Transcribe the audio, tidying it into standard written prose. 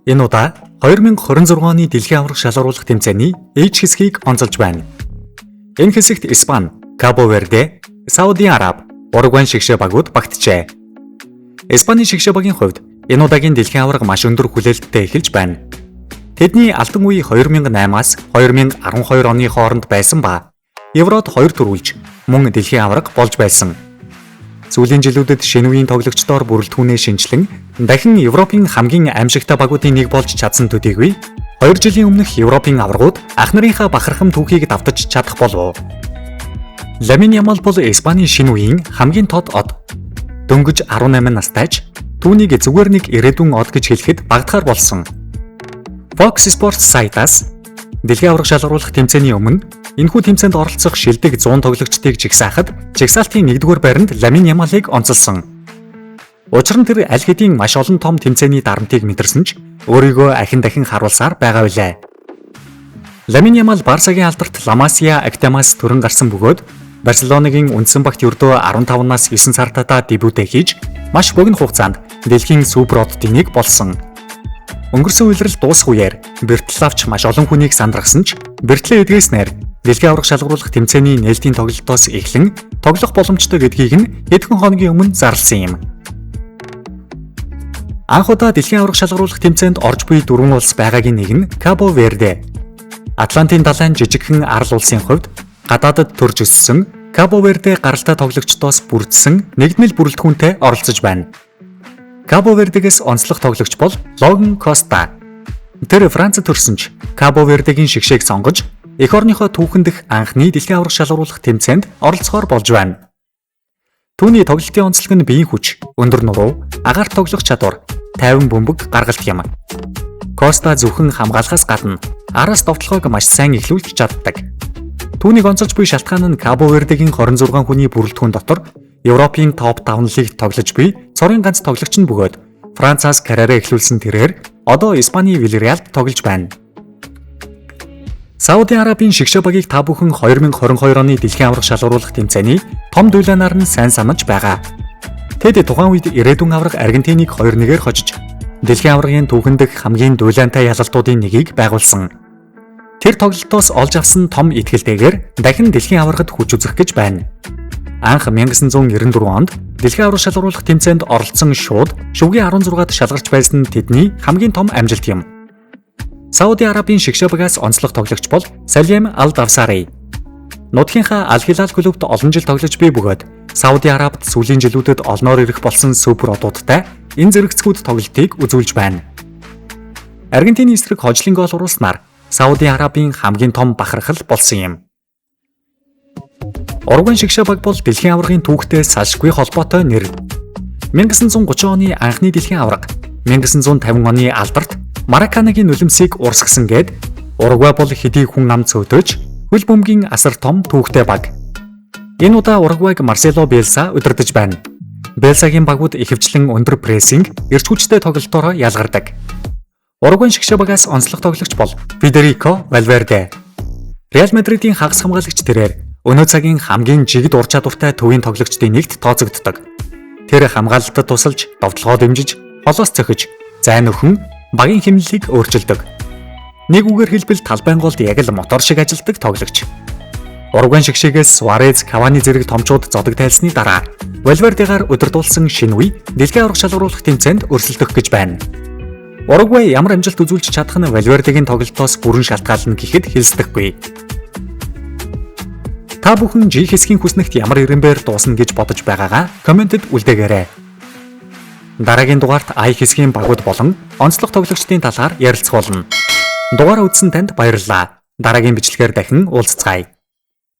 Энэ удаа 2026 оны дэлхийн аварга шалгаруулах тэмцээний H хэсгийг онцолж байна. Энэ хэсэгт Испани, Кабо Верде, Сауди Араб, Уругвай шигшээ багууд багтжээ. Испани шигшээ багийн хувьд энэ удаагийн дэлхийн аварга маш өндөр хүлээлттэй эхэлж байна. Тэдний алтан үе 2008-аас 2012 оны хооронд байсан ба Еврод 2 төрүүлж мөн дэлхийн аварга болж байсан. Сүүлийн жилүүдэд шинэ үеийн тоглогчдоор бүрэлдэхүүнээ шинжилэн дахин Европын хамгийн аимшигтай багуудын нэг болж чадсан төдийгүй 2 жилийн өмнөх Европын аваргууд ах нарынхаа бахархам түүхийг давтаж чадах болов. Ламин Ямал бол Испани шинэ үеийн хамгийн тод од. Дөнгөж 18 настайч түүнийг зүгээр нэг ирээдүйн од гэж хэлэхэд багдахаар болсон. Fox Sports сайтаас дэлхийн аварга шалгаруулах тэмцээний өмнө энэхүү тэмцээнд оролцох шилдэг 100 тоглогчдыг жигсаахад жигсаалтын 1-р байранд Ламин Ямалыг онцолсон. Учир нь тэр аль хэдийн маш олон том тэмцээний дарамтыг мэдэрсэн ч өөрийгөө ахин дахин харуулсаар байгаа билээ. Ламин Ямал Барсагийн алдарт La Masia Academy-аас төрөн гарсан бөгөөд Барселонагийн үндсэн багт ердөө 15-наас 9 сартаа дебютээ хийж маш богино хугацаанд дэлхийн супер оддын нэг болсон. Өнгөрсөн үеэрл дуусах үеэр Бертлавч маш олон хүнийг сандрагсан ч Бертлээ эдгээснээр дэлхийн аварга шалгаруулах тэмцээний нээлтийн тоглолтоос эхлэн тоглох боломжтой гэдгийг нь хэдхэн хоногийн өмнө зарласан юм. Анх удаа дэлхийн аварга шалгаруулах тэмцээнд орж буй 4 улс байгаагийн нэг нь Кабо Верде. Атлантын далайн жижигхэн арал улсын хувьд гадаадад төрж өссөн Кабо Верде гаралтай тоглогчдоос бүрдсэн нэгдмэл бүрэлдэхүүнтэй оролцож байна. Кабо Вердегээс онцлог тоглогч бол Логан Коста. Тэр Францад төрсөн ч Кабо Вердегийн шигшээг сонгож эх орныхоо түүхэндх анхны дэлхийн аварга шалгаруулах тэмцээнд оролцохоор болж байна. Түүний тоглолтын онцлог нь биеийн хүч, өндөр нуруу, агаарт тоглох чадвар, тайван бөмбөг гаргалт юм. Коста зөвхөн хамгаалахаас гадна араас довтлогоог маш сайн эхлүүлж чаддаг. Түүнийг онцолж буй шалтгаан нь Кабо Вердегийн 26 хүний бүрэлдэхүүн дотор Европын топ 5 лигт тоглож буй цорын ганц тоглогч нь бөгөөд Францаас карьераа эхлүүлсэн тэрээр одоо Испани Вильяреалд тоглож байна. Сауди Арабын шигшээ багийг та бүхэн 2022 оны дэлхийн аварга шалгаруулах тэмцээний том дуйлаанаар нь сайн санаж байгаа. Тэд тухайн үед ирээдүйн аварга Аргентиныг 2-1-ээр хожиж дэлхийн аваргын түүхэндх хамгийн дуйлаантай ялалтуудын нэгийг байгуулсан. Тэр тоглолтоос олж авсан том итгэлтэйгээр дахин дэлхийн аваргад хүч үзэх гэж байна. Анх 1994 онд дэлхийн аварга шалгаруулах тэмцээнд оролцсон шууд шүгэн 16-д шалгарч байсан тэдний хамгийн том амжилт юм. Сауди Арабын шигшээ багаас онцлог тоглогч бол Салим Ал-Давсари. Нутгийнхаа Ал-Хилал клубт олон жил тоглож буй бөгөөд Сауди Арабт сүүлийн жилүүдэд олноор ирэх болсон супер одуудтай энэ зэрэгцгүүд тоглолтыг үзүүлж байна. Аргентины эсрэг хожлын гол оруулснаар Сауди Арабын хамгийн том бахархал болсон юм. Уругвай шигшээ баг бол дэлхийн аваргын түүхтэй салшгүй холбоотой нэр. 1930 оны анхны дэлхийн аварга, 1950 оны алдарт Мараканагийн нулимсыг урсгасан гээд Уругвай бол хэдий хүн ам цөөтөж хөл бөмбөгийн асар том түүхтэй баг. Энэ удаа Уругвайг Марсело Биелса удирдах байна. Биелсагийн багууд ихэвчлэн өндөр прессинг, эрч хүчтэй тоглолтоор ялгардаг. Уругвай шигшээ багаас онцлог тоглогч бол Федерико Вальверде. Реал Мадридын хагас хамгаалагч тэрээр өнөө цагийн хамгийн жигд ур чадвартай төвийн тоглогчдын нэгт тооцогддог. Тэр хамгаалалтад тусалж, довтлогоо дэмжиж, холоос цохиж, зайн өхөн багийн хэмнэлийг өөрчилдөг. Нэг үгээр хэлбэл талбайн голд яг л мотор шиг ажилдаг тоглогч. Уругвай шигшээгээс Суарез, Кавани зэрэг томчууд зодог тайлсны дараа Вальвердегаар удирдуулсан шинэ үе дэлхийн аварга шалгаруулах тэмцээнд өрсөлдөх гэж байна. Уругвай ямар амжилт үзүүлж чадах нь Вальвердегийн тоглолтоос бүрэн шалтгаална гэхэд хэлсдэггүй. Та бүхэн G хэсгийн хүснэгт ямар ирэмбээр дуусна гэж бодож байгаагаа комментэд үлдээгээрэй. Дараагийн дугаарт I хэсгийн багууд болон онцлог тоглогчдын талаар ярилцах болно. Дугаараа үзсэн танд баярлалаа. Дараагийн бичлэгээр дахин уулзцгаая.